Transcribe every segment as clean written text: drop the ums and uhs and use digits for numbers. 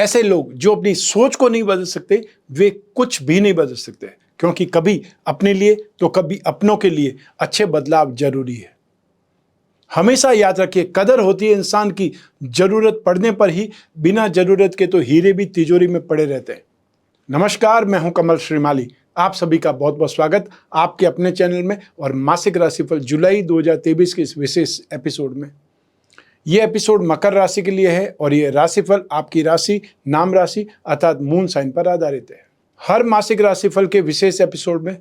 ऐसे लोग जो अपनी सोच को नहीं बदल सकते, वे कुछ भी नहीं बदल सकते, क्योंकि कभी अपने लिए तो कभी अपनों के लिए अच्छे बदलाव जरूरी है। हमेशा याद रखिए, कदर होती है इंसान की जरूरत पड़ने पर ही, बिना जरूरत के तो हीरे भी तिजोरी में पड़े रहते हैं। नमस्कार, मैं हूं कमल श्रीमाली। आप सभी का बहुत बहुत स्वागत आपके अपने चैनल में और मासिक राशिफल जुलाई 2023 के इस विशेष एपिसोड में। यह एपिसोड मकर राशि के लिए है और यह राशिफल आपकी राशि, नाम राशि अर्थात मून साइन पर आधारित है। हर मासिक राशिफल के विशेष एपिसोड में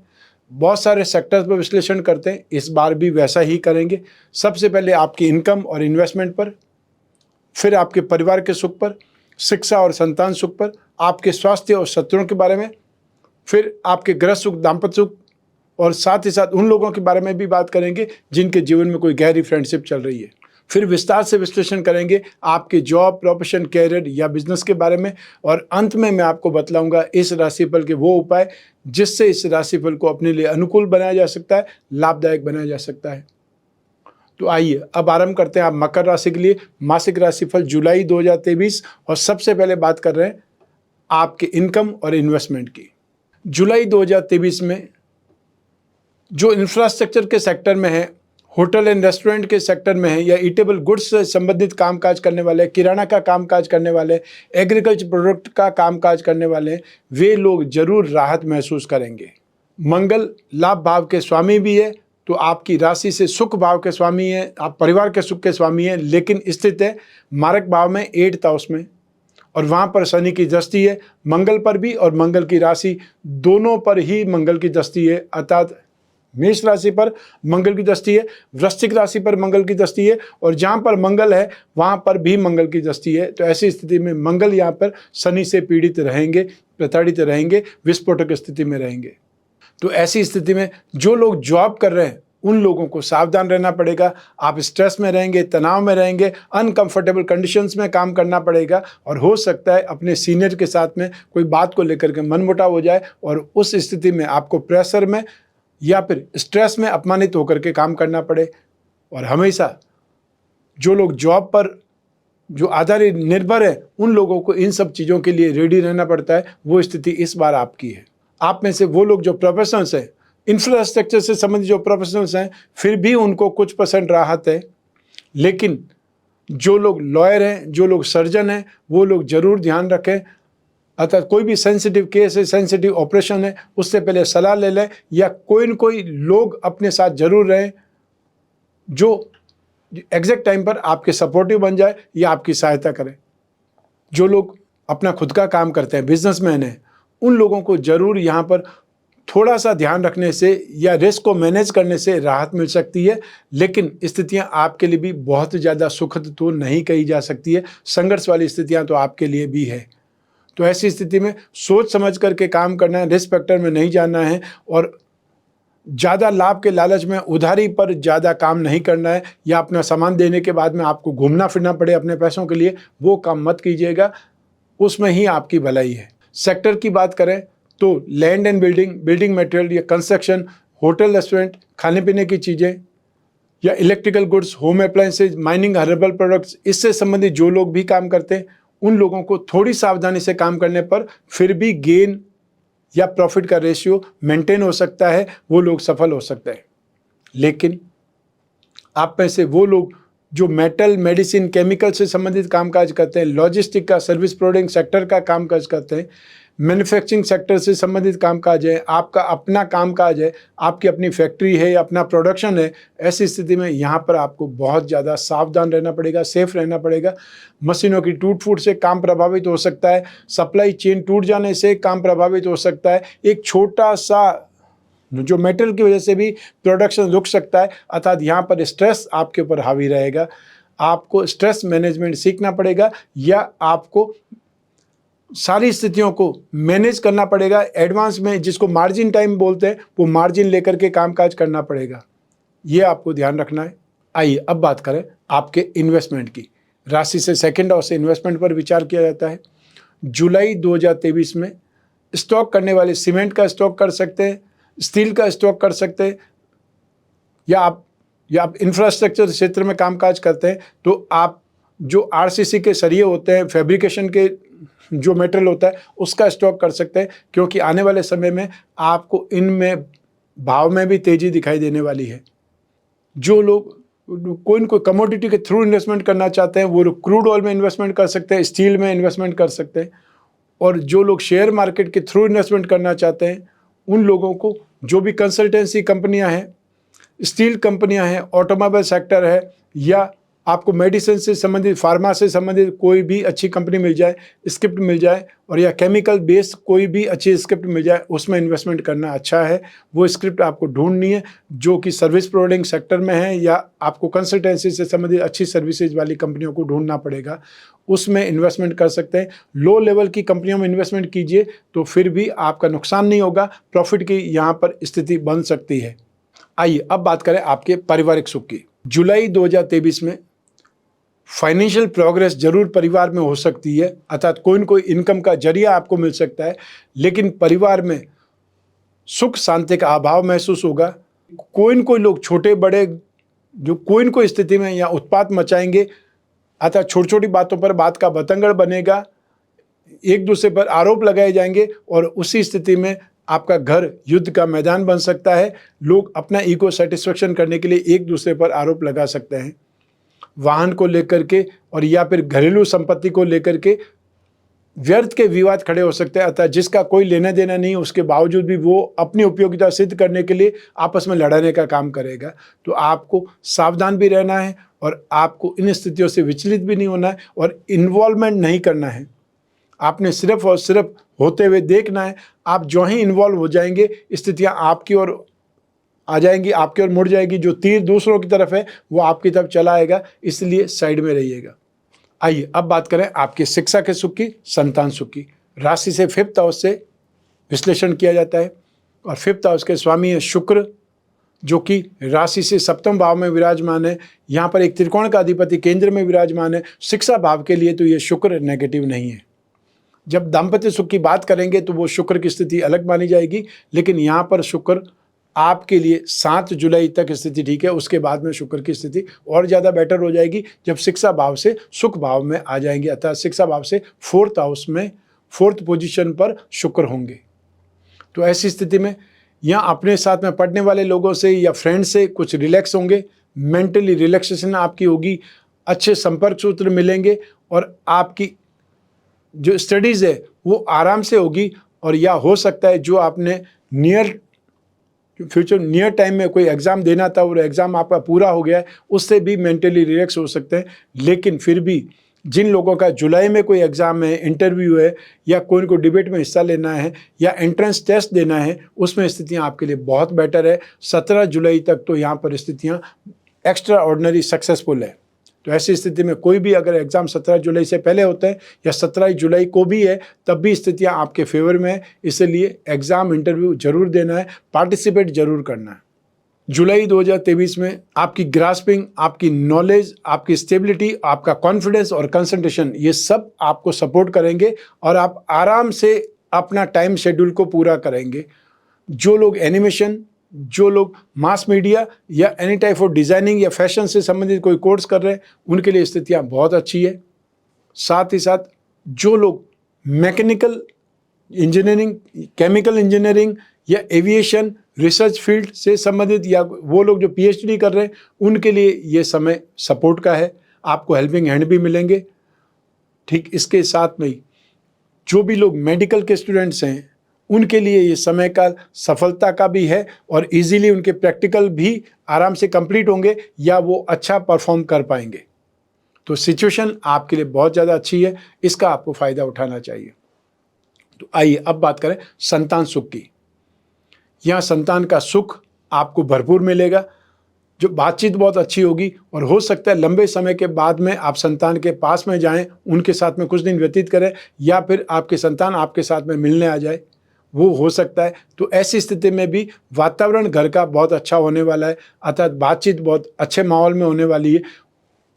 बहुत सारे सेक्टर्स पर विश्लेषण करते हैं, इस बार भी वैसा ही करेंगे। सबसे पहले आपकी इनकम और इन्वेस्टमेंट पर, फिर आपके परिवार के सुख पर, शिक्षा और संतान सुख पर, आपके स्वास्थ्य और शत्रुओं के बारे में, फिर आपके गृह सुख, दाम्पत्य सुख और साथ ही साथ उन लोगों के बारे में भी बात करेंगे जिनके जीवन में कोई गहरी फ्रेंडशिप चल रही है। फिर विस्तार से विश्लेषण करेंगे आपके जॉब, प्रोफेशन, कैरियर या बिजनेस के बारे में, और अंत में मैं आपको बतलाऊंगा इस राशिफल के वो उपाय जिससे इस राशिफल को अपने लिए अनुकूल बनाया जा सकता है, लाभदायक बनाया जा सकता है। तो आइए अब आरंभ करते हैं आप मकर राशि के लिए मासिक राशिफल जुलाई 2023, और सबसे पहले बात कर रहे हैं आपके इनकम और इन्वेस्टमेंट की। जुलाई 2023 में जो इंफ्रास्ट्रक्चर के सेक्टर में है, होटल एंड रेस्टोरेंट के सेक्टर में है, या ईटेबल गुड्स से संबंधित कामकाज करने वाले, किराना का कामकाज करने वाले, एग्रीकल्चर प्रोडक्ट का कामकाज करने वाले, वे लोग जरूर राहत महसूस करेंगे। मंगल लाभ भाव के स्वामी भी है, तो आपकी राशि से सुख भाव के स्वामी है, आप परिवार के सुख के स्वामी है, लेकिन स्थित है मारक भाव में 8th हाउस में, और वहाँ पर शनि की दृष्टि है, मंगल पर भी और मंगल की राशि दोनों पर ही मंगल की दृष्टि है, अर्थात मेष राशि पर मंगल की दृष्टि है, वृश्चिक राशि पर मंगल की दृष्टि है, और जहाँ पर मंगल है वहाँ पर भी मंगल की दृष्टि है। तो ऐसी स्थिति में मंगल यहाँ पर शनि से पीड़ित रहेंगे, प्रताड़ित रहेंगे, विस्फोटक स्थिति में रहेंगे। तो ऐसी स्थिति में जो लोग जॉब कर रहे हैं उन लोगों को सावधान रहना पड़ेगा। आप स्ट्रेस में रहेंगे, तनाव में रहेंगे, अनकंफर्टेबल कंडीशंस में काम करना पड़ेगा, और हो सकता है अपने सीनियर के साथ में कोई बात को लेकर के मनमुटाव हो जाए, और उस स्थिति में आपको प्रेशर में या फिर स्ट्रेस में अपमानित होकर के काम करना पड़े। और हमेशा जो लोग जॉब पर जो आधारित निर्भर है उन लोगों को इन सब चीज़ों के लिए रेडी रहना पड़ता है। वो स्थिति इस बार आपकी है। आप में से वो लोग जो प्रोफेशनल्स हैं, इंफ्रास्ट्रक्चर से संबंधित जो प्रोफेशनल्स हैं, फिर भी उनको कुछ % राहत है, लेकिन जो लोग लॉयर हैं, जो लोग सर्जन हैं, वो लोग जरूर ध्यान रखें। अर्थात कोई भी सेंसिटिव केस है, सेंसिटिव ऑपरेशन है, उससे पहले सलाह ले लें, या कोई न कोई लोग अपने साथ जरूर रहें जो एग्जैक्ट टाइम पर आपके सपोर्टिव बन जाए या आपकी सहायता करें। जो लोग अपना खुद का काम करते हैं, बिजनेसमैन हैं, उन लोगों को जरूर यहाँ पर थोड़ा सा ध्यान रखने से या रिस्क को मैनेज करने से राहत मिल सकती है, लेकिन स्थितियां आपके लिए भी बहुत ज़्यादा सुखद तो नहीं कही जा सकती है। संघर्ष वाली स्थितियां तो आपके लिए भी है। तो ऐसी स्थिति में सोच समझ करके काम करना है, रिस्क फैक्टर में नहीं जाना है, और ज़्यादा लाभ के लालच में उधारी पर ज़्यादा काम नहीं करना है, या अपना सामान देने के बाद में आपको घूमना फिरना पड़े अपने पैसों के लिए, वो काम मत कीजिएगा। उसमें ही आपकी भलाई है। सेक्टर की बात करें तो land and building, building material या कंस्ट्रक्शन, होटल, रेस्टोरेंट, खाने पीने की चीज़ें, या electrical goods, home appliances, mining, herbal products, इससे संबंधित जो लोग भी काम करते हैं उन लोगों को थोड़ी सावधानी से काम करने पर फिर भी गेन या प्रॉफिट का रेशियो मेंटेन हो सकता है, वो लोग सफल हो सकते हैं। लेकिन आप में से वो लोग जो मेटल, मेडिसिन, केमिकल से संबंधित कामकाज करते हैं, लॉजिस्टिक का, सर्विस प्रोवाइडिंग सेक्टर का कामकाज करते हैं, मैन्युफैक्चरिंग सेक्टर से संबंधित कामकाज है, आपका अपना कामकाज है, आपकी अपनी फैक्ट्री है, अपना प्रोडक्शन है, ऐसी स्थिति में यहाँ पर आपको बहुत ज़्यादा सावधान रहना पड़ेगा, सेफ रहना पड़ेगा। मशीनों की टूट फूट से काम प्रभावित हो सकता है, सप्लाई चेन टूट जाने से काम प्रभावित हो सकता है, एक छोटा सा जो मेटल की वजह से भी प्रोडक्शन रुक सकता है। अर्थात यहाँ पर स्ट्रेस आपके ऊपर हावी रहेगा। आपको स्ट्रेस मैनेजमेंट सीखना पड़ेगा, या आपको सारी स्थितियों को मैनेज करना पड़ेगा एडवांस में, जिसको मार्जिन टाइम बोलते हैं, वो मार्जिन लेकर के कामकाज करना पड़ेगा। ये आपको ध्यान रखना है। आइए अब बात करें आपके इन्वेस्टमेंट की। राशि से 2nd हाउस से इन्वेस्टमेंट पर विचार किया जाता है। जुलाई 2023 में स्टॉक करने वाले सीमेंट का स्टॉक कर सकते हैं, स्टील का स्टॉक कर सकते हैं, या आप इंफ्रास्ट्रक्चर क्षेत्र में कामकाज करते हैं तो आप जो आरसीसी के सरिये होते हैं, फैब्रिकेशन के जो मेटेरियल होता है उसका स्टॉक कर सकते हैं, क्योंकि आने वाले समय में आपको इनमें भाव में भी तेज़ी दिखाई देने वाली है। जो लोग कोई न कोई कमोडिटी के थ्रू इन्वेस्टमेंट करना चाहते हैं वो लोग क्रूड ऑयल में इन्वेस्टमेंट कर सकते हैं, स्टील में इन्वेस्टमेंट कर सकते हैं। और जो लोग शेयर मार्केट के थ्रू इन्वेस्टमेंट करना चाहते हैं उन लोगों को जो भी कंसल्टेंसी कंपनियां हैं, स्टील कंपनियां हैं, ऑटोमोबाइल सेक्टर है, या आपको मेडिसिन से संबंधित, फार्मा से संबंधित कोई भी अच्छी कंपनी मिल जाए, स्क्रिप्ट मिल जाए, और या केमिकल बेस्ड कोई भी अच्छी स्क्रिप्ट मिल जाए, उसमें इन्वेस्टमेंट करना अच्छा है। वो स्क्रिप्ट आपको ढूंढनी है जो कि सर्विस प्रोवाइडिंग सेक्टर में है, या आपको कंसल्टेंसी से संबंधित अच्छी सर्विसेज वाली कंपनियों को ढूंढना पड़ेगा, उसमें इन्वेस्टमेंट कर सकते हैं। लो लेवल की कंपनियों में इन्वेस्टमेंट कीजिए तो फिर भी आपका नुकसान नहीं होगा, प्रॉफिट की यहाँ पर स्थिति बन सकती है। आइए अब बात करें आपके पारिवारिक सुख की। जुलाई 2023 में फाइनेंशियल प्रोग्रेस जरूर परिवार में हो सकती है, अर्थात कोई न कोई इनकम का जरिया आपको मिल सकता है, लेकिन परिवार में सुख शांति का अभाव महसूस होगा। कोई न कोई लोग छोटे बड़े जो कोई न कोई स्थिति में या उत्पात मचाएंगे, अर्थात छोटी छोटी बातों पर बात का बतंगड़ बनेगा, एक दूसरे पर आरोप लगाए जाएंगे और उसी स्थिति में आपका घर युद्ध का मैदान बन सकता है। लोग अपना ईगो सेटिस्फेक्शन करने के लिए एक दूसरे पर आरोप लगा सकते हैं, वाहन को लेकर के और या फिर घरेलू संपत्ति को लेकर के व्यर्थ के विवाद खड़े हो सकते हैं। अतः जिसका कोई लेना देना नहीं उसके बावजूद भी वो अपनी उपयोगिता सिद्ध करने के लिए आपस में लड़ाने का काम करेगा। तो आपको सावधान भी रहना है और आपको इन स्थितियों से विचलित भी नहीं होना है और इन्वॉल्वमेंट नहीं करना है। आपने सिर्फ और सिर्फ होते हुए देखना है। आप जो ही इन्वॉल्व हो जाएंगे स्थितियां आपकी ओर आ जाएंगी, आपकी ओर मुड़ जाएगी। जो तीर दूसरों की तरफ है वो आपकी तरफ चला आएगा, इसलिए साइड में रहिएगा। आइए अब बात करें आपकी शिक्षा के सुख की, संतान सुख की। राशि से 5th हाउस से विश्लेषण किया जाता है और 5th हाउस के स्वामी है शुक्र, जो कि राशि से 7वें भाव में विराजमान है। यहाँ पर एक त्रिकोण का अधिपति केंद्र में विराजमान है। शिक्षा भाव के लिए तो ये शुक्र नेगेटिव नहीं है। जब दाम्पत्य सुख की बात करेंगे तो वो शुक्र की स्थिति अलग मानी जाएगी, लेकिन यहाँ पर शुक्र आपके लिए 7 जुलाई तक स्थिति ठीक है। उसके बाद में शुक्र की स्थिति और ज़्यादा बेटर हो जाएगी जब शिक्षा भाव से सुख भाव में आ जाएंगे, अर्थात शिक्षा भाव से 4th हाउस में 4th पोजीशन पर शुक्र होंगे। तो ऐसी स्थिति में यहाँ अपने साथ में पढ़ने वाले लोगों से या फ्रेंड से कुछ रिलैक्स होंगे, मेंटली रिलैक्सेशन आपकी होगी, अच्छे संपर्क सूत्र मिलेंगे और आपकी जो स्टडीज़ है वो आराम से होगी। और या हो सकता है जो आपने नियर टाइम में कोई एग्ज़ाम देना था और एग्ज़ाम आपका पूरा हो गया है, उससे भी मेंटली रिलैक्स हो सकते हैं। लेकिन फिर भी जिन लोगों का जुलाई में कोई एग्ज़ाम है, इंटरव्यू है, या कोई को डिबेट में हिस्सा लेना है या एंट्रेंस टेस्ट देना है, उसमें स्थितियां आपके लिए बहुत बेटर है। 17 जुलाई तक तो यहाँ पर स्थितियां एक्स्ट्रा ऑर्डिनरी सक्सेसफुल है। तो ऐसी स्थिति में कोई भी अगर एग्ज़ाम 17 जुलाई से पहले होता है या 17 जुलाई को भी है, तब भी स्थितियां आपके फेवर में है। इसलिए एग्ज़ाम इंटरव्यू जरूर देना है, पार्टिसिपेट जरूर करना है। जुलाई 2023 में आपकी ग्रास्पिंग, आपकी नॉलेज, आपकी स्टेबिलिटी, आपका कॉन्फिडेंस और कंसंट्रेशन, ये सब आपको सपोर्ट करेंगे और आप आराम से अपना टाइम शेड्यूल को पूरा करेंगे। जो लोग एनिमेशन, जो लोग मास मीडिया या एनी टाइप ऑफ डिज़ाइनिंग या फैशन से संबंधित कोई कोर्स कर रहे हैं, उनके लिए स्थितियाँ बहुत अच्छी है। साथ ही साथ जो लोग मैकेनिकल इंजीनियरिंग, केमिकल इंजीनियरिंग या एविएशन रिसर्च फील्ड से संबंधित, या वो लोग जो PhD कर रहे हैं, उनके लिए ये समय सपोर्ट का है। आपको हेल्पिंग हैंड भी मिलेंगे। ठीक इसके साथ में ही जो भी लोग मेडिकल के स्टूडेंट्स हैं, उनके लिए ये समय का सफलता का भी है और इजीली उनके प्रैक्टिकल भी आराम से कंप्लीट होंगे या वो अच्छा परफॉर्म कर पाएंगे। तो सिचुएशन आपके लिए बहुत ज़्यादा अच्छी है, इसका आपको फ़ायदा उठाना चाहिए। तो आइए अब बात करें संतान सुख की। यहाँ संतान का सुख आपको भरपूर मिलेगा, जो बातचीत बहुत अच्छी होगी और हो सकता है लंबे समय के बाद में आप संतान के पास में जाएं, उनके साथ में कुछ दिन व्यतीत करें, या फिर आपके संतान आपके साथ में मिलने आ जाए, वो हो सकता है। तो ऐसी स्थिति में भी वातावरण घर का बहुत अच्छा होने वाला है, अर्थात बातचीत बहुत अच्छे माहौल में होने वाली है।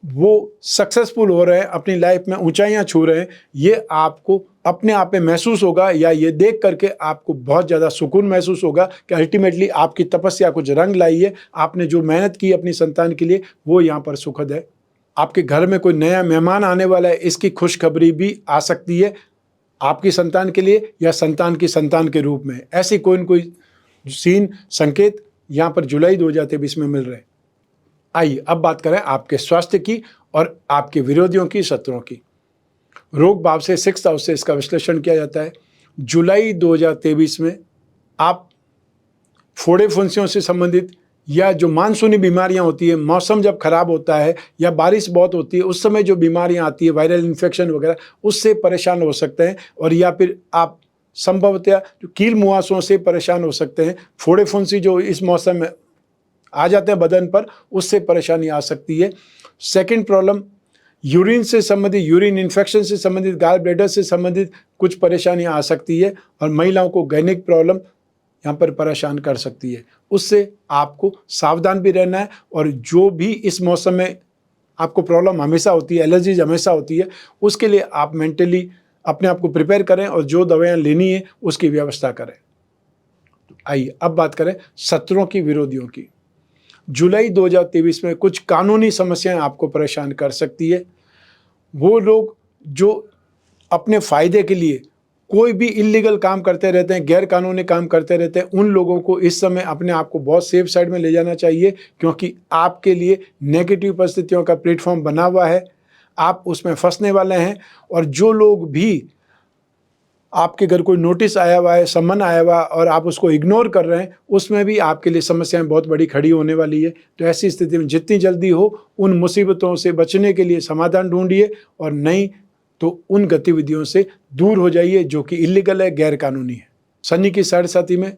वो सक्सेसफुल हो रहे हैं, अपनी लाइफ में ऊंचाइयां छू रहे हैं, ये आपको अपने आप में महसूस होगा, या ये देख करके आपको बहुत ज़्यादा सुकून महसूस होगा कि अल्टीमेटली आपकी तपस्या कुछ रंग लाई है। आपने जो मेहनत की अपनी संतान के लिए, वो यहाँ पर सुखद है। आपके घर में कोई नया मेहमान आने वाला है, इसकी खुशखबरी भी आ सकती है। आपकी संतान के लिए या संतान की संतान के रूप में। ऐसी कोई न कोई सीन, संकेत यहाँ पर जुलाई 2023 में मिल रहे हैं। आइए अब बात करें आपके स्वास्थ्य की और आपके विरोधियों की, शत्रुओं की। रोग भाव से 6th हाउस से इसका विश्लेषण किया जाता है। जुलाई 2023 में आप फोड़े फुंसियों से संबंधित या जो मानसूनी बीमारियां होती है, मौसम जब खराब होता है या बारिश बहुत होती है, उस समय जो बीमारियां आती है, वायरल इन्फेक्शन वगैरह, उससे परेशान हो सकते हैं। और या फिर आप संभवतः जो कील मुहासों से परेशान हो सकते हैं। फोड़े फुंसी जो इस मौसम में आ जाते हैं बदन पर, उससे परेशानी आ सकती है। सेकेंड प्रॉब्लम, यूरिन से संबंधित, यूरिन इन्फेक्शन से संबंधित, गाल ब्लैडर से संबंधित कुछ परेशानियां आ सकती है। और महिलाओं को गैनिक प्रॉब्लम यहाँ पर परेशान कर सकती है। उससे आपको सावधान भी रहना है। और जो भी इस मौसम में आपको प्रॉब्लम हमेशा होती है, एलर्जीज हमेशा होती है, उसके लिए आप मेंटली अपने आप को प्रिपेयर करें और जो दवाइयाँ लेनी है उसकी व्यवस्था करें। आइए अब बात करें शत्रुओं की, विरोधियों की। जुलाई 2023 में कुछ कानूनी समस्याएं आपको परेशान कर सकती है। वो लोग जो अपने फायदे के लिए कोई भी इलीगल काम करते रहते हैं, गैर कानूनी काम करते रहते हैं, उन लोगों को इस समय अपने आप को बहुत सेफ साइड में ले जाना चाहिए, क्योंकि आपके लिए नेगेटिव परिस्थितियों का प्लेटफॉर्म बना हुआ है। आप उसमें फंसने वाले हैं। और जो लोग भी आपके घर कोई नोटिस आया हुआ है, सम्मन आया हुआ है और आप उसको इग्नोर कर रहे हैं, उसमें भी आपके लिए समस्याएं बहुत बड़ी खड़ी होने वाली है। तो ऐसी स्थिति में जितनी जल्दी हो उन मुसीबतों से बचने के लिए समाधान ढूंढिए, और नहीं तो उन गतिविधियों से दूर हो जाइए जो कि इलीगल है, गैर कानूनी है। शनि की 7.5 में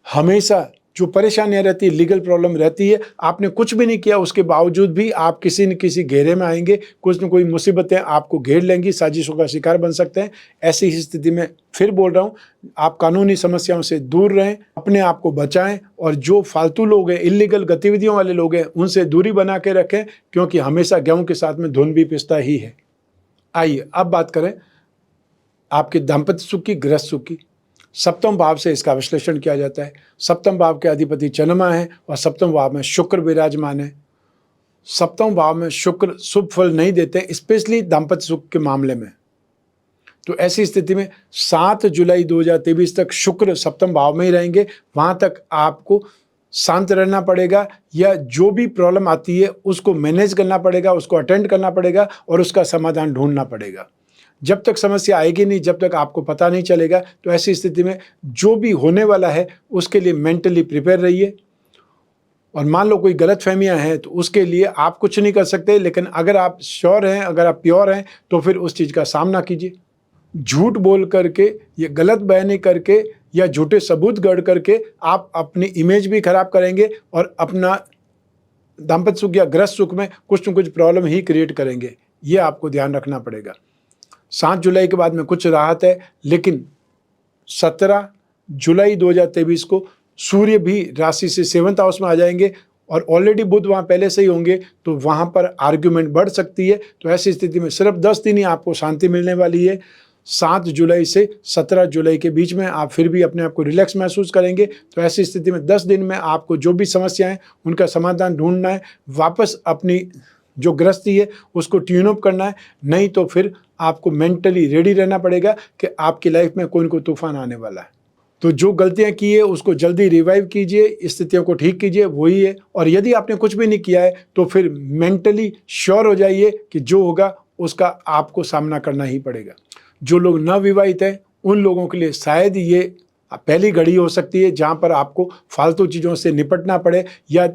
हमेशा जो परेशानियां रहती है, लीगल प्रॉब्लम रहती है। आपने कुछ भी नहीं किया, उसके बावजूद भी आप किसी न किसी घेरे में आएंगे, कुछ न कोई मुसीबतें आपको घेर लेंगी, साजिशों का शिकार बन सकते हैं। ऐसी ही स्थिति में फिर बोल रहा हूँ, आप कानूनी समस्याओं से दूर रहें, अपने आप को बचाएं, और जो फालतू लोग हैं, इलीगल गतिविधियों वाले लोग हैं, उनसे दूरी बना के रखें, क्योंकि हमेशा गेहूं के साथ में धुन भी पिसता ही है। आइए अब बात करें आपके दाम्पत्य सुख की, गृहस्थ सुख की। सप्तम भाव से इसका विश्लेषण किया जाता है। सप्तम भाव के अधिपति चंद्रमा है और सप्तम भाव में शुक्र विराजमान है। सप्तम भाव में शुक्र शुभ फल नहीं देते, स्पेशली दाम्पत्य सुख के मामले में। तो ऐसी स्थिति में 7 जुलाई 2023 तक शुक्र सप्तम भाव में ही रहेंगे। वहां तक आपको शांत रहना पड़ेगा, या जो भी प्रॉब्लम आती है उसको मैनेज करना पड़ेगा, उसको अटेंड करना पड़ेगा और उसका समाधान ढूंढना पड़ेगा। जब तक समस्या आएगी नहीं, जब तक आपको पता नहीं चलेगा, तो ऐसी स्थिति में जो भी होने वाला है उसके लिए मेंटली प्रिपेयर रहिए। और मान लो कोई गलतफहमियां हैं तो उसके लिए आप कुछ नहीं कर सकते, लेकिन अगर आप श्योर हैं, अगर आप प्योर हैं, तो फिर उस चीज़ का सामना कीजिए। झूठ बोल करके या गलत बयानी करके या झूठे सबूत गढ़ करके आप अपनी इमेज भी खराब करेंगे और अपना दाम्पत्य सुख या गृहस्थ सुख में कुछ न कुछ प्रॉब्लम ही क्रिएट करेंगे। ये आपको ध्यान रखना पड़ेगा। 7 जुलाई के बाद में कुछ राहत है, लेकिन 17 जुलाई 2023 को सूर्य भी राशि से 7th हाउस में आ जाएंगे और ऑलरेडी बुध वहाँ पहले से ही होंगे, तो वहाँ पर आर्ग्यूमेंट बढ़ सकती है। तो ऐसी स्थिति में सिर्फ 10 दिन ही आपको शांति मिलने वाली है। 7 जुलाई से 17 जुलाई के बीच में आप फिर भी अपने आप को रिलैक्स महसूस करेंगे। तो ऐसी स्थिति में 10 दिन में आपको जो भी समस्याएं, उनका समाधान ढूंढना है, वापस अपनी जो गृहस्थी है उसको ट्यून अप करना है। नहीं तो फिर आपको मेंटली रेडी रहना पड़ेगा कि आपकी लाइफ में कोई न कोई तूफान आने वाला है। तो जो गलतियां की है उसको जल्दी रिवाइव कीजिए, स्थितियों को ठीक कीजिए, वही है। और यदि आपने कुछ भी नहीं किया है तो फिर मेंटली श्योर हो जाइए कि जो होगा उसका आपको सामना करना ही पड़ेगा। जो लोग नवविवाहित हैं उन लोगों के लिए शायद ये पहली घड़ी हो सकती है जहां पर आपको फालतू चीज़ों से निपटना पड़े, या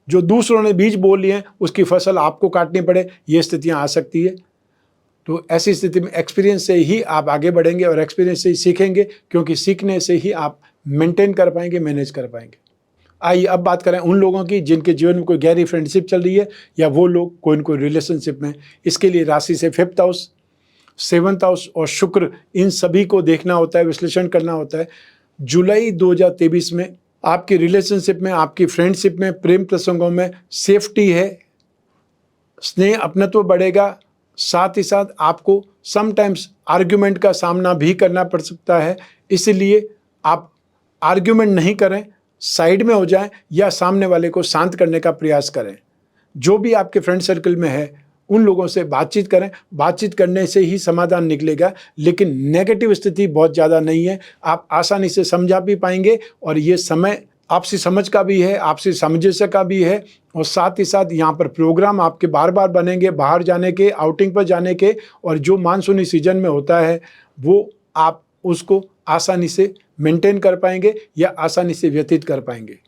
जो दूसरों ने बीज बो लिए हैं उसकी फसल आपको काटनी पड़े। ये स्थितियां आ सकती है। तो ऐसी स्थिति में एक्सपीरियंस से ही आप आगे बढ़ेंगे और एक्सपीरियंस से ही सीखेंगे, क्योंकि सीखने से ही आप मेंटेन कर पाएंगे, मैनेज कर पाएंगे। आइए अब बात करें उन लोगों की जिनके जीवन में कोई गहरी फ्रेंडशिप चल रही है, या वो लोग कोई न कोई रिलेशनशिप में। इसके लिए राशि से 5th हाउस, 7th हाउस और शुक्र, इन सभी को देखना होता है, विश्लेषण करना होता है। जुलाई 2023 में आपकी रिलेशनशिप में, आपकी फ्रेंडशिप में, प्रेम प्रसंगों में सेफ्टी है, स्नेह अपनत्व बढ़ेगा। साथ ही साथ आपको समटाइम्स आर्ग्यूमेंट का सामना भी करना पड़ सकता है। इसलिए आप आर्ग्यूमेंट नहीं करें, साइड में हो जाएं या सामने वाले को शांत करने का प्रयास करें। जो भी आपके फ्रेंड सर्कल में है उन लोगों से बातचीत करें, बातचीत करने से ही समाधान निकलेगा। लेकिन नेगेटिव स्थिति बहुत ज़्यादा नहीं है, आप आसानी से समझा भी पाएंगे और ये समय आपसी समझ का भी है, आपसी सामंजस्य का भी है और साथ ही साथ यहाँ पर प्रोग्राम आपके बार बार बनेंगे बाहर जाने के, आउटिंग पर जाने के, और जो मानसूनी सीजन में होता है वो आप उसको आसानी से मेंटेन कर पाएंगे या आसानी से व्यतीत कर पाएंगे।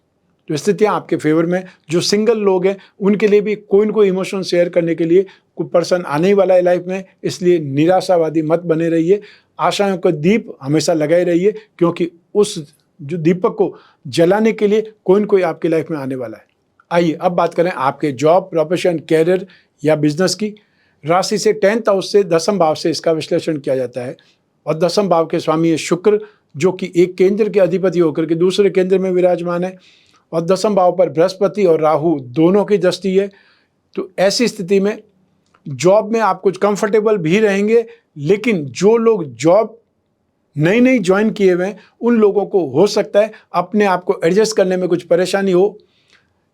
तो स्थितियाँ आपके फेवर में। जो सिंगल लोग हैं उनके लिए भी कोई न कोई इमोशन शेयर करने के लिए कोई पर्सन आने ही वाला है लाइफ में, इसलिए निराशावादी मत बने रहिए। आशाओं का दीप हमेशा लगाए रहिए, क्योंकि उस जो दीपक को जलाने के लिए कोई न कोई आपकी लाइफ में आने वाला है। आइए अब बात करें आपके जॉब, प्रोफेशन, कैरियर या बिजनेस की। राशि से 10th हाउस से, दसम भाव से इसका विश्लेषण किया जाता है और दसम भाव के स्वामी है शुक्र, जो कि एक केंद्र के अधिपति होकर के दूसरे केंद्र में विराजमान है और दसम भाव पर बृहस्पति और राहु दोनों की दृष्टि है। तो ऐसी स्थिति में जॉब में आप कुछ कंफर्टेबल भी रहेंगे, लेकिन जो लोग जॉब नई नई ज्वाइन किए हुए हैं उन लोगों को हो सकता है अपने आप को एडजस्ट करने में कुछ परेशानी हो।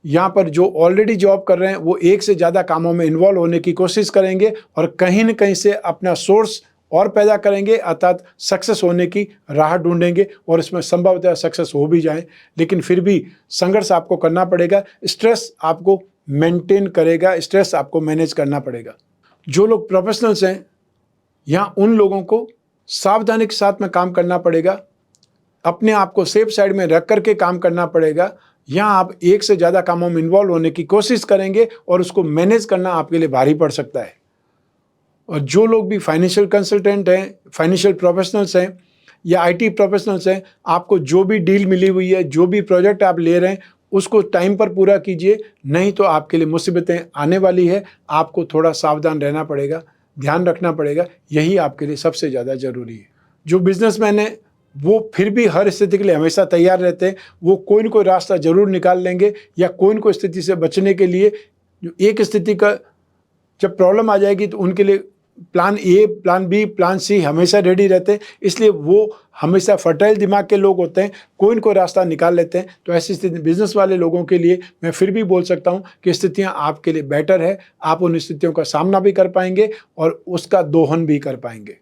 यहाँ पर जो ऑलरेडी जॉब कर रहे हैं वो एक से ज़्यादा कामों में इन्वॉल्व होने की कोशिश करेंगे और कहीं न कहीं से अपना सोर्स और पैदा करेंगे, अर्थात सक्सेस होने की राह ढूंढेंगे और इसमें संभवतः सक्सेस हो भी जाएं। लेकिन फिर भी संघर्ष आपको करना पड़ेगा, स्ट्रेस आपको मेंटेन करेगा, स्ट्रेस आपको मैनेज करना पड़ेगा। जो लोग प्रोफेशनल्स हैं यहाँ उन लोगों को सावधानी के साथ में काम करना पड़ेगा, अपने आप को सेफ साइड में रख करके काम करना पड़ेगा। यहाँ आप एक से ज़्यादा कामों में इन्वॉल्व होने की कोशिश करेंगे और उसको मैनेज करना आपके लिए भारी पड़ सकता है। और जो लोग भी फाइनेंशियल कंसल्टेंट हैं, फाइनेंशियल प्रोफेशनल्स हैं या आईटी प्रोफेशनल्स हैं, आपको जो भी डील मिली हुई है, जो भी प्रोजेक्ट आप ले रहे हैं उसको टाइम पर पूरा कीजिए, नहीं तो आपके लिए मुसीबतें आने वाली है। आपको थोड़ा सावधान रहना पड़ेगा, ध्यान रखना पड़ेगा, यही आपके लिए सबसे ज़्यादा ज़रूरी है। जो बिजनेसमैन है वो फिर भी हर स्थिति के लिए हमेशा तैयार रहते हैं, वो कोई न कोई रास्ता ज़रूर निकाल लेंगे या कोई न कोई स्थिति से बचने के लिए। जो एक स्थिति का जब प्रॉब्लम आ जाएगी तो उनके लिए plan A, plan B, plan C हमेशा रेडी रहते हैं, इसलिए वो हमेशा फर्टाइल दिमाग के लोग होते हैं, कोई न कोई रास्ता निकाल लेते हैं। तो ऐसी स्थिति बिजनेस वाले लोगों के लिए मैं फिर भी बोल सकता हूं कि स्थितियां आपके लिए बेटर है, आप उन स्थितियों का सामना भी कर पाएंगे और उसका दोहन भी कर पाएंगे।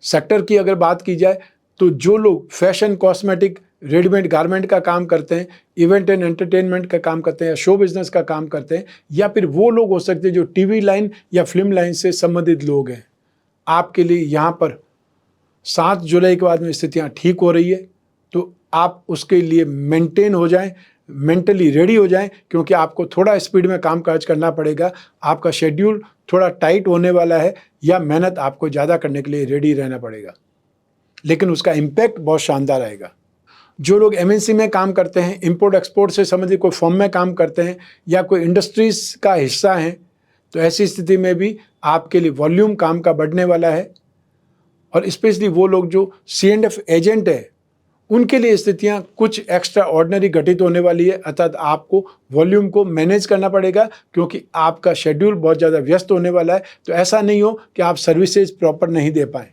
सेक्टर की अगर बात की जाए तो जो लोग फैशन, कॉस्मेटिक, रेडीमेड गारमेंट का काम करते हैं, इवेंट एंड एंटरटेनमेंट का काम करते हैं या शो बिजनेस का काम करते हैं, या फिर वो लोग हो सकते हैं जो टीवी लाइन या फिल्म लाइन से संबंधित लोग हैं, आपके लिए यहाँ पर 7 जुलाई के बाद में स्थितियाँ ठीक हो रही है। तो आप उसके लिए मेंटेन हो जाएं, मेंटली रेडी हो जाएं, क्योंकि आपको थोड़ा स्पीड में काम काज करना पड़ेगा। आपका शेड्यूल थोड़ा टाइट होने वाला है या मेहनत आपको ज़्यादा करने के लिए रेडी रहना पड़ेगा, लेकिन उसका इम्पैक्ट बहुत शानदार आएगा। जो लोग एमएनसी में काम करते हैं, इंपोर्ट एक्सपोर्ट से संबंधित कोई फर्म में काम करते हैं या कोई इंडस्ट्रीज का हिस्सा हैं, तो ऐसी स्थिति में भी आपके लिए वॉल्यूम काम का बढ़ने वाला है। और स्पेशली वो लोग जो C&F एजेंट है उनके लिए स्थितियां कुछ एक्स्ट्रा ऑर्डिनरी घटित होने वाली है, अर्थात आपको वॉल्यूम को मैनेज करना पड़ेगा क्योंकि आपका शेड्यूल बहुत ज़्यादा व्यस्त होने वाला है। तो ऐसा नहीं हो कि आप सर्विसेज प्रॉपर नहीं दे पाएँ।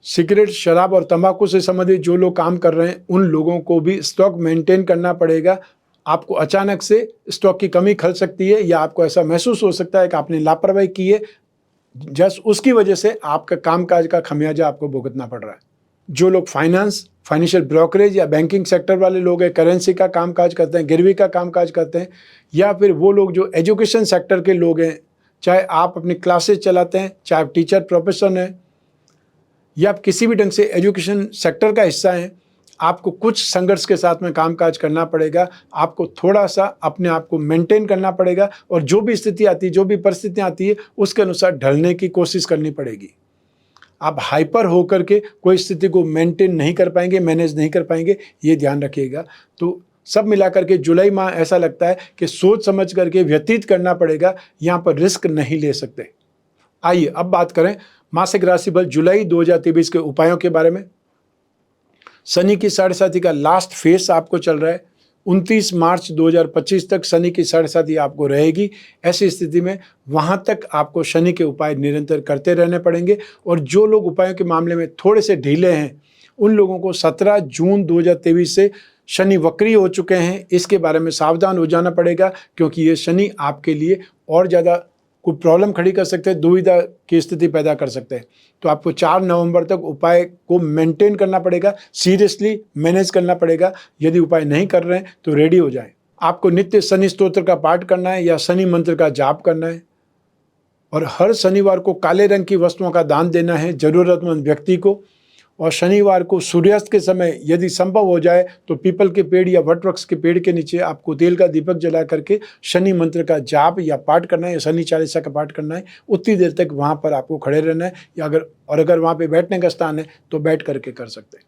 सिगरेट, शराब और तंबाकू से संबंधित जो लोग काम कर रहे हैं उन लोगों को भी स्टॉक मेंटेन करना पड़ेगा। आपको अचानक से स्टॉक की कमी खल सकती है या आपको ऐसा महसूस हो सकता है कि आपने लापरवाही की है, जस्ट उसकी वजह से आपका कामकाज का खमियाजा आपको भुगतना पड़ रहा है। जो लोग फाइनेंस, फाइनेंशियल ब्रोकरेज या बैंकिंग सेक्टर वाले लोग हैं, करेंसी का कामकाज करते हैं, गिरवी का कामकाज करते हैं, या फिर वो लोग जो एजुकेशन सेक्टर के लोग हैं, चाहे आप अपनी क्लासेस चलाते हैं, चाहे आप टीचर प्रोफेशन है या आप किसी भी ढंग से एजुकेशन सेक्टर का हिस्सा हैं, आपको कुछ संघर्ष के साथ में कामकाज करना पड़ेगा। आपको थोड़ा सा अपने आप को मेंटेन करना पड़ेगा और जो भी स्थिति आती है, जो भी परिस्थितियाँ आती है, उसके अनुसार ढलने की कोशिश करनी पड़ेगी। आप हाइपर होकर के कोई स्थिति को मेंटेन नहीं कर पाएंगे, मैनेज नहीं कर पाएंगे, ये ध्यान रखिएगा। तो सब मिलाकर के जुलाई माह ऐसा लगता है कि सोच समझ करके व्यतीत करना पड़ेगा, यहाँ पर रिस्क नहीं ले सकते। आइए अब बात करें मासिक राशिफल जुलाई 2023 के उपायों के बारे में। शनि की 7.5 का लास्ट फेस आपको चल रहा है। 29 मार्च 2025 तक शनि की 7.5 आपको रहेगी। ऐसी स्थिति में वहाँ तक आपको शनि के उपाय निरंतर करते रहने पड़ेंगे। और जो लोग उपायों के मामले में थोड़े से ढीले हैं उन लोगों को 17 जून 2023 से शनि वक्री हो चुके हैं, इसके बारे में सावधान हो जाना पड़ेगा, क्योंकि ये शनि आपके लिए और ज़्यादा कोई प्रॉब्लम खड़ी कर सकते हैं, दुविधा की स्थिति पैदा कर सकते हैं। तो आपको 4 नवंबर तक उपाय को मेंटेन करना पड़ेगा, सीरियसली मैनेज करना पड़ेगा। यदि उपाय नहीं कर रहे हैं तो रेडी हो जाएं। आपको नित्य शनि स्तोत्र का पाठ करना है या शनि मंत्र का जाप करना है, और हर शनिवार को काले रंग की वस्तुओं का दान देना है जरूरतमंद व्यक्ति को। और शनिवार को सूर्यास्त के समय यदि संभव हो जाए तो पीपल के पेड़ या वटवृक्ष के पेड़ के नीचे आपको तेल का दीपक जला करके शनि मंत्र का जाप या पाठ करना है या शनि चालीसा का पाठ करना है। उतनी देर तक वहाँ पर आपको खड़े रहना है, या अगर वहाँ पे बैठने का स्थान है तो बैठ करके कर सकते हैं।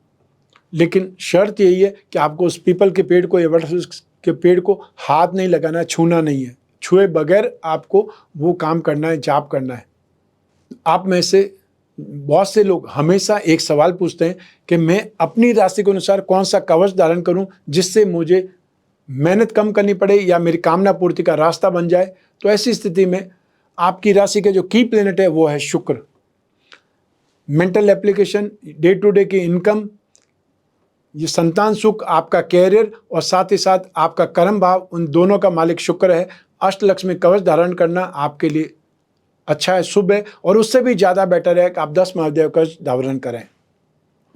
लेकिन शर्त यही है कि आपको उस पीपल के पेड़ को या वटवृक्ष के पेड़ को हाथ नहीं लगाना है, छूना नहीं है। छुए बगैर आपको वो काम करना है, जाप करना है। आप में से बहुत से लोग हमेशा एक सवाल पूछते हैं कि मैं अपनी राशि के अनुसार कौन सा कवच धारण करूं जिससे मुझे मेहनत कम करनी पड़े या मेरी कामना पूर्ति का रास्ता बन जाए। तो ऐसी स्थिति में आपकी राशि के जो की प्लेनेट है वो है शुक्र। Mental application, day to day की इनकम, ये संतान सुख, आपका कैरियर और साथ ही साथ आपका कर्म भाव, उन दोनों का मालिक शुक्र है। अष्टलक्ष्मी कवच धारण करना आपके लिए अच्छा है, शुभ है, और उससे भी ज़्यादा बेटर है कि आप 10 महादेव कवच धारण करें।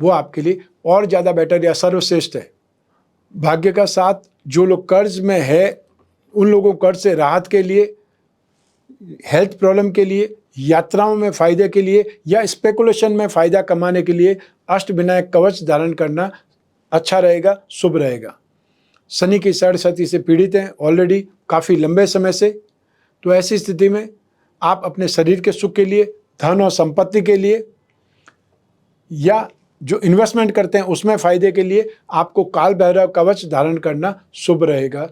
वो आपके लिए और ज़्यादा बेटर या सर्वश्रेष्ठ है। भाग्य का साथ, जो लोग कर्ज में है उन लोगों को कर्ज से राहत के लिए, हेल्थ प्रॉब्लम के लिए, यात्राओं में फ़ायदे के लिए या स्पेकुलेशन में फ़ायदा कमाने के लिए अष्टविनायक कवच धारण करना अच्छा रहेगा, शुभ रहेगा। शनि की साढ़े से पीड़ित हैं ऑलरेडी काफ़ी लंबे समय से, तो ऐसी स्थिति में आप अपने शरीर के सुख के लिए, धन और संपत्ति के लिए, या जो इन्वेस्टमेंट करते हैं उसमें फ़ायदे के लिए आपको काल भैरव कवच धारण करना शुभ रहेगा।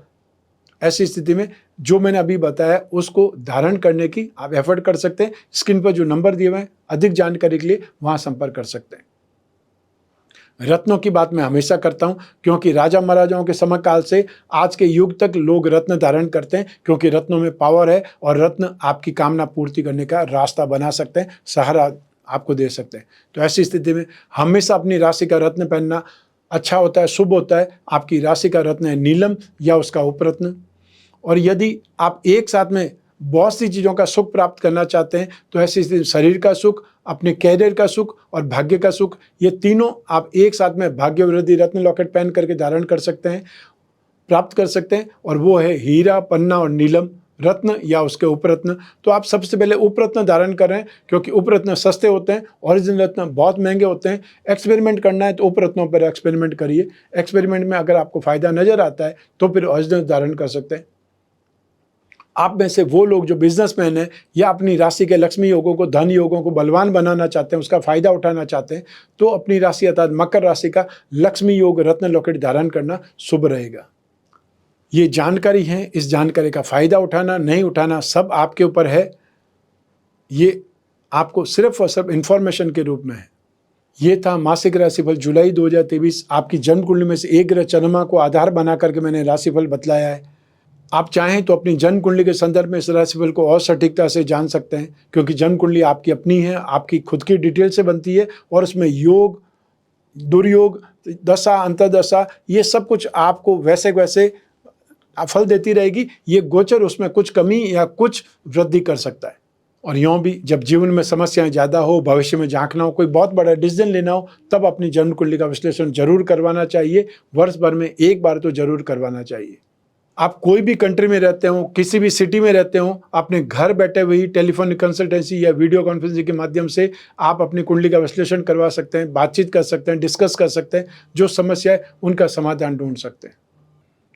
ऐसी स्थिति में जो मैंने अभी बताया उसको धारण करने की आप एफर्ट कर सकते हैं। स्क्रीन पर जो नंबर दिए हुए हैं, अधिक जानकारी के लिए वहाँ संपर्क कर सकते हैं। रत्नों की बात मैं हमेशा करता हूं, क्योंकि राजा महाराजाओं के समय काल से आज के युग तक लोग रत्न धारण करते हैं, क्योंकि रत्नों में पावर है और रत्न आपकी कामना पूर्ति करने का रास्ता बना सकते हैं, सहारा आपको दे सकते हैं। तो ऐसी स्थिति में हमेशा अपनी राशि का रत्न पहनना अच्छा होता है, शुभ होता है। आपकी राशि का रत्न है नीलम या उसका उपरत्न। और यदि आप एक साथ में बहुत सी चीज़ों का सुख प्राप्त करना चाहते हैं तो ऐसी स्थिति शरीर का सुख, अपने कैरियर का सुख और भाग्य का सुख, ये तीनों आप एक साथ में भाग्य वृद्धि रत्न लॉकेट पहन करके धारण कर सकते हैं, प्राप्त कर सकते हैं। और वो है हीरा, पन्ना और नीलम रत्न या उसके उपरत्न। तो आप सबसे पहले उपरत्न धारण करें, क्योंकि उपरत्न सस्ते होते हैं, ओरिजिनल रत्न बहुत महंगे होते हैं। एक्सपेरिमेंट करना है तो उपरत्नों पर एक्सपेरिमेंट करिए। एक्सपेरिमेंट में अगर आपको फ़ायदा नज़र आता है तो फिर ओरिजिनल धारण कर सकते हैं। आप में से वो लोग जो बिजनेसमैन हैं या अपनी राशि के लक्ष्मी योगों को, धन योगों को बलवान बनाना चाहते हैं, उसका फ़ायदा उठाना चाहते हैं, तो अपनी राशि अर्थात मकर राशि का लक्ष्मी योग रत्न लॉकेट धारण करना शुभ रहेगा। ये जानकारी है, इस जानकारी का फ़ायदा उठाना नहीं उठाना सब आपके ऊपर है। ये आपको सिर्फ और सिर्फ इन्फॉर्मेशन के रूप में है। ये था मासिक राशिफल जुलाई 2023। आपकी जन्म कुंडली में से एक ग्रह चंद्रमा को आधार बना करके मैंने राशिफल बतलाया है। आप चाहें तो अपनी जन्म कुंडली के संदर्भ में इस राशिफल को और सटीकता से जान सकते हैं, क्योंकि जन्म कुंडली आपकी अपनी है, आपकी खुद की डिटेल से बनती है और उसमें योग, दुर्योग, दशा, अंतर्दशा, ये सब कुछ आपको वैसे वैसे फल देती रहेगी। ये गोचर उसमें कुछ कमी या कुछ वृद्धि कर सकता है। और यूँ भी जब जीवन में समस्याएं ज़्यादा हो, भविष्य में झांकना हो, कोई बहुत बड़ा डिसीजन लेना हो, तब अपनी जन्म कुंडली का विश्लेषण जरूर करवाना चाहिए। वर्ष भर में एक बार तो जरूर करवाना चाहिए। आप कोई भी कंट्री में रहते हो, किसी भी सिटी में रहते हो, अपने घर बैठे हुए ही टेलीफोनिक कंसल्टेंसी या वीडियो कॉन्फ्रेंसिंग के माध्यम से आप अपनी कुंडली का विश्लेषण करवा सकते हैं, बातचीत कर सकते हैं, डिस्कस कर सकते हैं, जो समस्या है उनका समाधान ढूंढ सकते हैं।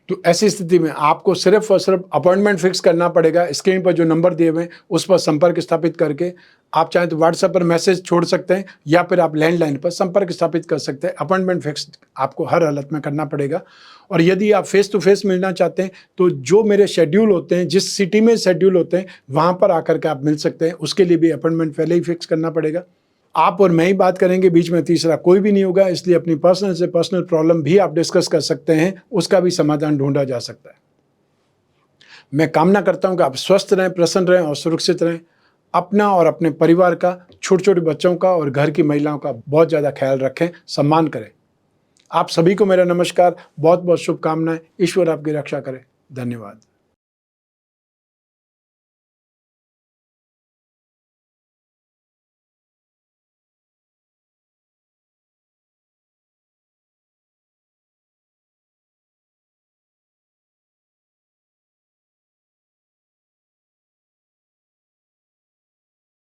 तो ऐसी स्थिति में आपको सिर्फ और सिर्फ अपॉइंटमेंट फिक्स करना पड़ेगा। स्क्रीन पर जो नंबर दिए हुए हैं उस पर संपर्क स्थापित करके आप चाहें तो व्हाट्सएप पर मैसेज छोड़ सकते हैं या फिर आप लैंडलाइन पर संपर्क स्थापित कर सकते हैं। अपॉइंटमेंट फिक्स आपको हर हालत में करना पड़ेगा। और यदि आप फेस टू फेस मिलना चाहते हैं तो जो मेरे शेड्यूल होते हैं, जिस सिटी में शेड्यूल होते हैं, वहाँ पर आकर के आप मिल सकते हैं। उसके लिए भी अपॉइंटमेंट पहले ही फिक्स करना पड़ेगा। आप और मैं ही बात करेंगे, बीच में तीसरा कोई भी नहीं होगा, इसलिए अपनी पर्सनल से पर्सनल प्रॉब्लम भी आप डिस्कस कर सकते हैं, उसका भी समाधान ढूंढा जा सकता है। मैं कामना करता हूं कि आप स्वस्थ रहें, प्रसन्न रहें और सुरक्षित रहें। अपना और अपने परिवार का, छोटे छोटे बच्चों का और घर की महिलाओं का बहुत ज़्यादा ख्याल रखें, सम्मान करें। आप सभी को मेरा नमस्कार, बहुत बहुत शुभकामनाएं। ईश्वर आपकी रक्षा करे। धन्यवाद।